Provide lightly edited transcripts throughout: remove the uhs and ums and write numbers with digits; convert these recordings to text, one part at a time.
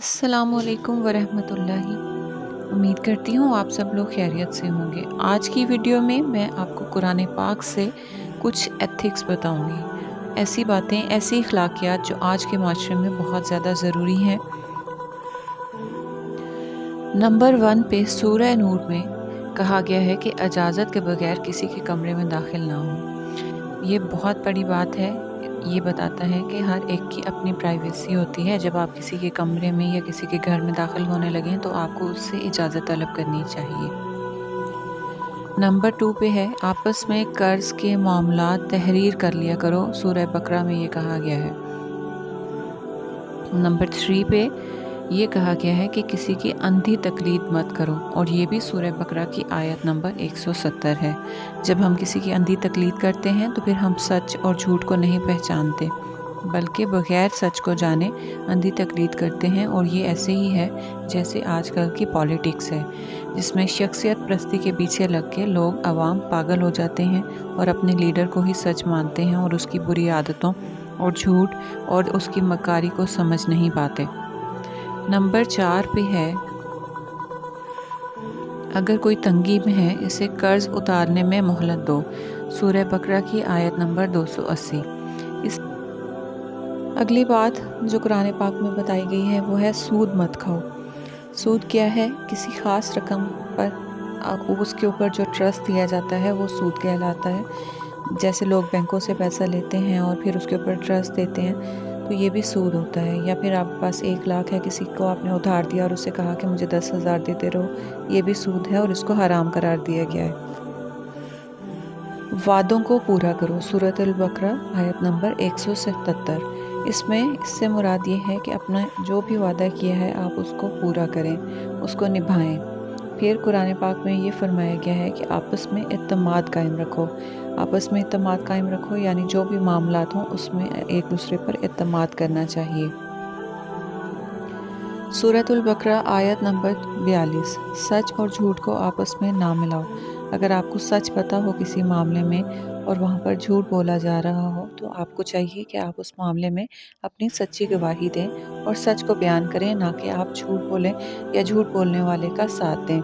अस्सलाम वालेकुम वरहमतुल्लाहि। उम्मीद करती हूँ आप सब लोग खैरियत से होंगे। आज की वीडियो में मैं आपको कुरान पाक से कुछ एथिक्स बताऊँगी। ऐसी बातें, ऐसी अखलाकियात जो आज के माशरे में बहुत ज़्यादा ज़रूरी हैं। नंबर 1 पे सूरह नूर में कहा गया है कि इजाज़त के बगैर किसी के कमरे में दाखिल ना हो। ये बहुत बड़ी बात है। ये बताता है कि हर एक की अपनी प्राइवेसी होती है। जब आप किसी के कमरे में या किसी के घर में दाखिल होने लगें तो आपको उससे इजाज़त तलब करनी चाहिए। नंबर 2 पे है आपस में कर्ज़ के मामलात तहरीर कर लिया करो। सूरह बकरा में ये कहा गया है। नंबर 3 पे ये कहा गया है कि किसी की अंधी तकलीद मत करो, और ये भी सूरह बकरा की आयत नंबर 170 है। जब हम किसी की अंधी तकलीद करते हैं तो फिर हम सच और झूठ को नहीं पहचानते, बल्कि बगैर सच को जाने अंधी तकलीद करते हैं। और ये ऐसे ही है जैसे आजकल की पॉलिटिक्स है, जिसमें शख्सियत प्रस्ती के पीछे लग के लोग अवाम पागल हो जाते हैं और अपने लीडर को ही सच मानते हैं और उसकी बुरी आदतों और झूठ और उसकी मक्कारी को समझ नहीं पाते। नंबर 4 पे है अगर कोई तंगी में है इसे कर्ज उतारने में मोहलत दो। सूरह बकरा की आयत नंबर 280। इस अगली बात जो कुरान पाक में बताई गई है वो है सूद मत खाओ। सूद क्या है? किसी ख़ास रकम पर उसके ऊपर जो ट्रस्ट दिया जाता है वो सूद कहलाता है। जैसे लोग बैंकों से पैसा लेते हैं और फिर उसके ऊपर ट्रस्ट देते हैं, तो ये भी सूद होता है। या फिर आपके पास 1 लाख है, किसी को आपने उधार दिया और उससे कहा कि मुझे 10,000 देते रहो, ये भी सूद है और इसको हराम करार दिया गया है। वादों को पूरा करो। सूरत अल बकरा आयत नंबर 177। इससे मुराद ये है कि अपना जो भी वादा किया है आप उसको पूरा करें, उसको निभाएं। फिर कुरान पाक में ये फरमाया गया है कि आपस में इत्तमाद कायम रखो। आपस में इत्तमाद कायम रखो यानी जो भी मामलात हों उसमें एक दूसरे पर इत्तमाद करना चाहिए। सूरतुल बकरा आयत नंबर 42। सच और झूठ को आपस में ना मिलाओ। अगर आपको सच पता हो किसी मामले में और वहाँ पर झूठ बोला जा रहा हो तो आपको चाहिए कि आप उस मामले में अपनी सच्ची गवाही दें और सच को बयान करें, ना कि आप झूठ बोलें या झूठ बोलने वाले का साथ दें,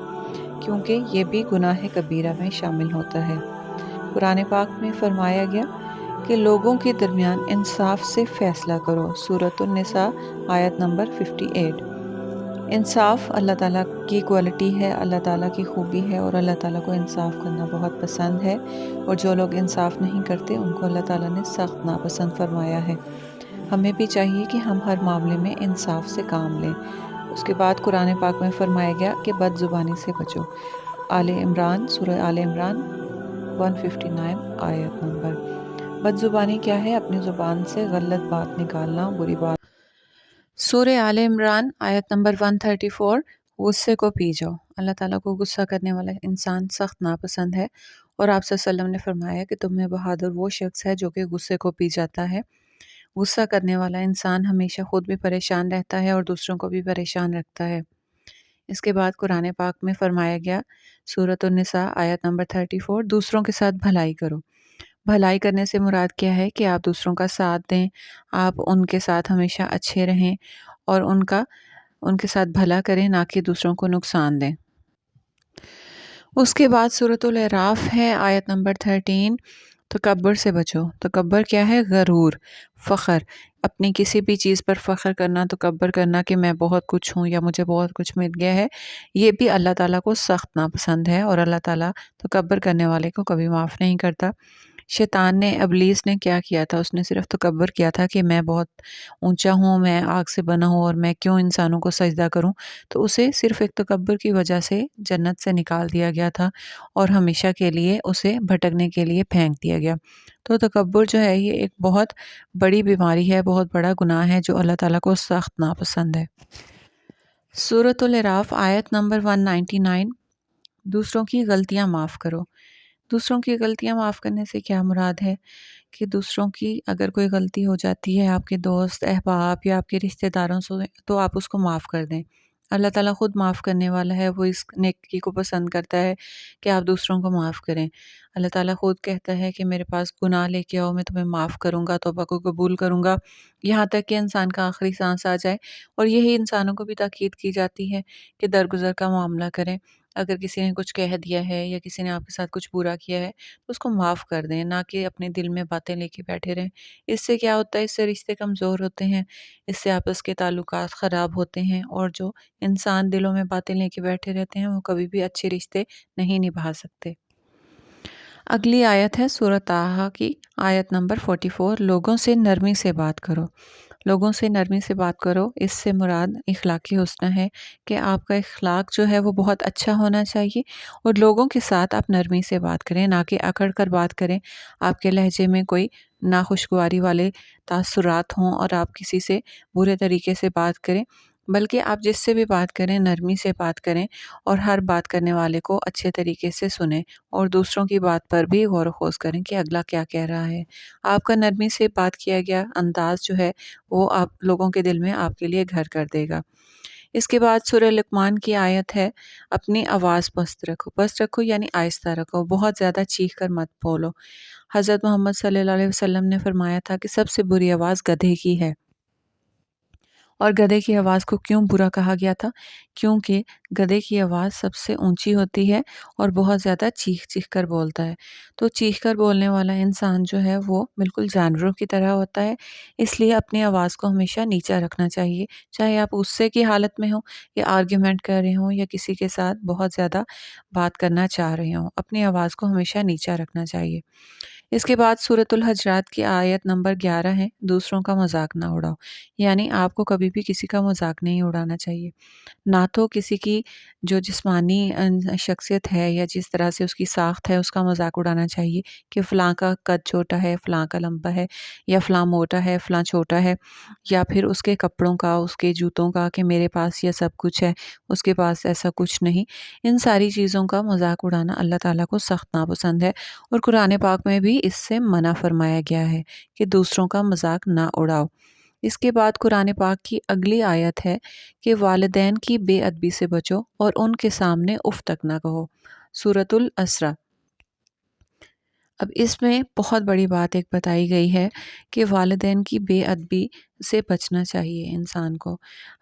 क्योंकि ये भी गुनाह कबीरा में शामिल होता है। कुरान पाक में फरमाया गया कि लोगों के दरमियान इंसाफ से फ़ैसला करो। सूरतुन निसा आयत नंबर 58। इंसाफ अल्लाह ताला की क्वालिटी है, अल्लाह ताला की खूबी है और अल्लाह ताला को इंसाफ करना बहुत पसंद है। और जो लोग इंसाफ नहीं करते उनको अल्लाह ताला ने सख्त नापसंद फरमाया है। हमें भी चाहिए कि हम हर मामले में इंसाफ से काम लें। उसके बाद कुरान पाक में फरमाया गया कि बदजुबानी से बचो। आले इमरान, सूरह आले इमरान 159 आयत नंबर। बदजुबानी क्या है? अपनी ज़ुबान से गलत बात निकालना, बुरी बात। सूरह आले इमरान आयत नंबर 134। गुस्से को पी जाओ। अल्लाह ताला को गुस्सा करने वाला इंसान सख्त नापसंद है, और आप सल्लल्लाहु अलैहि वसल्लम ने फरमाया कि तुम में बहादुर वो शख्स है जो कि गुस्से को पी जाता है। गुस्सा करने वाला इंसान हमेशा खुद भी परेशान रहता है और दूसरों को भी परेशान रखता है। इसके बाद कुरान पाक में फरमाया गया, सूरत निसा आयत नंबर 34, दूसरों के साथ भलाई करो। भलाई करने से मुराद क्या है कि आप दूसरों का साथ दें, आप उनके साथ हमेशा अच्छे रहें और उनके साथ भला करें, ना कि दूसरों को नुकसान दें। उसके बाद सूरतुल अराफ है आयत नंबर 13। तकब्बर से बचो। तकब्बर क्या है? गरूर, फ़ख्र, अपनी किसी भी चीज़ पर फ़ख्र करना, तकब्बर करना कि मैं बहुत कुछ हूँ या मुझे बहुत कुछ मिल गया है, ये भी अल्लाह ताला को सख्त नापसंद है और अल्लाह ताला तकब्बर करने वाले को कभी माफ़ नहीं करता। शैतान ने, इब्लीस ने क्या किया था? उसने सिर्फ तकब्बर किया था कि मैं बहुत ऊंचा हूँ, मैं आग से बना हूँ और मैं क्यों इंसानों को सजदा करूँ। तो उसे सिर्फ एक तकब्बर की वजह से जन्नत से निकाल दिया गया था और हमेशा के लिए उसे भटकने के लिए फेंक दिया गया। तो तकब्बर जो है ये एक बहुत बड़ी बीमारी है, बहुत बड़ा गुनाह है जो अल्लाह ताला को सख्त नापसंद है। सूरतुल अराफ आयत नंबर 199। दूसरों की गलतियाँ माफ़ करो। दूसरों की गलतियाँ माफ़ करने से क्या मुराद है कि दूसरों की अगर कोई गलती हो जाती है आपके दोस्त, अहबाब या आपके रिश्तेदारों से, तो आप उसको माफ़ कर दें। اللہ تعالیٰ خود معاف کرنے والا ہے، وہ اس نیکی کو پسند کرتا ہے کہ آپ دوسروں کو معاف کریں۔ اللہ تعالیٰ خود کہتا ہے کہ میرے پاس گناہ لے کے آؤ، میں تمہیں معاف کروں گا، توبہ کو قبول کروں گا، یہاں تک کہ انسان کا آخری سانس آ جائے۔ اور یہی انسانوں کو بھی تاکید کی جاتی ہے کہ درگزر کا معاملہ کریں۔ اگر کسی نے کچھ کہہ دیا ہے یا کسی نے آپ کے ساتھ کچھ برا کیا ہے تو اس کو معاف کر دیں، نہ کہ اپنے دل میں باتیں لے کے بیٹھے رہیں۔ اس سے کیا ہوتا ہے، اس سے رشتے کمزور ہوتے ہیں، اس سے آپس کے تعلقات خراب ہوتے ہیں، اور جو انسان دلوں میں باتیں لے کے بیٹھے رہتے ہیں وہ کبھی بھی اچھے رشتے نہیں نبھا سکتے۔ اگلی آیت ہے سورۃ طٰہٰ کی آیت نمبر 44۔ لوگوں سے نرمی سے بات کرو۔ لوگوں سے نرمی سے بات کرو، اس سے مراد اخلاقی حسنہ ہے کہ آپ کا اخلاق جو ہے وہ بہت اچھا ہونا چاہیے، اور لوگوں کے ساتھ آپ نرمی سے بات کریں، نہ کہ اکڑ کر بات کریں، آپ کے لہجے میں کوئی ناخوشگواری والے تاثرات ہوں اور آپ کسی سے برے طریقے سے بات کریں، بلکہ آپ جس سے بھی بات کریں نرمی سے بات کریں، اور ہر بات کرنے والے کو اچھے طریقے سے سنیں، اور دوسروں کی بات پر بھی غور و خوض کریں کہ اگلا کیا کہہ رہا ہے۔ آپ کا نرمی سے بات کیا گیا انداز جو ہے وہ آپ لوگوں کے دل میں آپ کے لیے گھر کر دے گا۔ اس کے بعد سورہ لقمان کی آیت ہے، اپنی آواز پست رکھو۔ پست رکھو یعنی آہستہ رکھو، بہت زیادہ چیخ کر مت بولو۔ حضرت محمد صلی اللہ علیہ وسلم نے فرمایا تھا کہ سب سے بری آواز گدھے کی ہے۔ اور گدھے کی آواز کو کیوں برا کہا گیا تھا؟ کیونکہ گدھے کی آواز سب سے اونچی ہوتی ہے اور بہت زیادہ چیخ چیخ کر بولتا ہے۔ تو چیخ کر بولنے والا انسان جو ہے وہ بالکل جانوروں کی طرح ہوتا ہے، اس لیے اپنی آواز کو ہمیشہ نیچا رکھنا چاہیے، چاہے آپ غصے کی حالت میں ہوں یا آرگیومنٹ کر رہے ہوں یا کسی کے ساتھ بہت زیادہ بات کرنا چاہ رہے ہوں، اپنی آواز کو ہمیشہ نیچا رکھنا چاہیے۔ اس کے بعد سورۃ الحجرات کی آیت نمبر 11 ہے، دوسروں کا مذاق نہ اڑاؤ۔ یعنی آپ کو کبھی بھی کسی کا مذاق نہیں اڑانا چاہیے، نہ تو کسی کی جو جسمانی شخصیت ہے یا جس طرح سے اس کی ساخت ہے اس کا مذاق اڑانا چاہیے کہ فلاں کا قد چھوٹا ہے، فلاں کا لمبا ہے، یا فلاں موٹا ہے، فلاں چھوٹا ہے، یا پھر اس کے کپڑوں کا، اس کے جوتوں کا کہ میرے پاس یہ سب کچھ ہے، اس کے پاس ایسا کچھ نہیں۔ ان ساری چیزوں کا مذاق اڑانا اللہ تعالیٰ کو سخت ناپسند ہے، اور قرآن پاک میں بھی اس سے منع فرمایا گیا ہے کہ دوسروں کا مذاق نہ اڑاؤ۔ اس کے بعد قرآن پاک کی اگلی آیت ہے کہ والدین کی بے ادبی سے بچو اور ان کے سامنے اف تک نہ کہو۔ سورۃ الاسراء۔ اب اس میں بہت بڑی بات ایک بتائی گئی ہے کہ والدین کی بے ادبی سے بچنا چاہیے انسان کو۔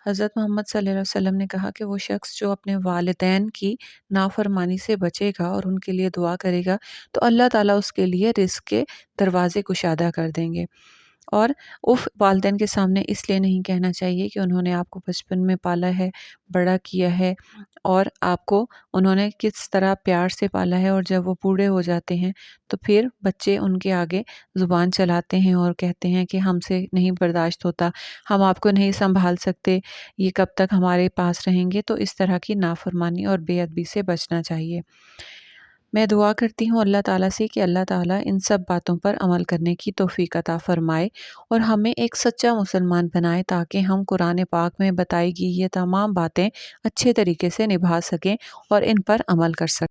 حضرت محمد صلی اللہ علیہ وسلم نے کہا کہ وہ شخص جو اپنے والدین کی نافرمانی سے بچے گا اور ان کے لیے دعا کرے گا تو اللہ تعالیٰ اس کے لیے رزق کے دروازے کشادہ کر دیں گے۔ اور والدین کے سامنے اس لیے نہیں کہنا چاہیے کہ انہوں نے آپ کو بچپن میں پالا ہے، بڑا کیا ہے، اور آپ کو انہوں نے کس طرح پیار سے پالا ہے، اور جب وہ بوڑھے ہو جاتے ہیں تو پھر بچے ان کے آگے زبان چلاتے ہیں اور کہتے ہیں کہ ہم سے نہیں برداشت ہوتا، ہم آپ کو نہیں سنبھال سکتے، یہ کب تک ہمارے پاس رہیں گے۔ تو اس طرح کی نافرمانی اور بے ادبی سے بچنا چاہیے۔ میں دعا کرتی ہوں اللہ تعالیٰ سے کہ اللہ تعالیٰ ان سب باتوں پر عمل کرنے کی توفیق عطا فرمائے اور ہمیں ایک سچا مسلمان بنائے، تاکہ ہم قرآن پاک میں بتائی گئی یہ تمام باتیں اچھے طریقے سے نبھا سکیں اور ان پر عمل کر سکیں۔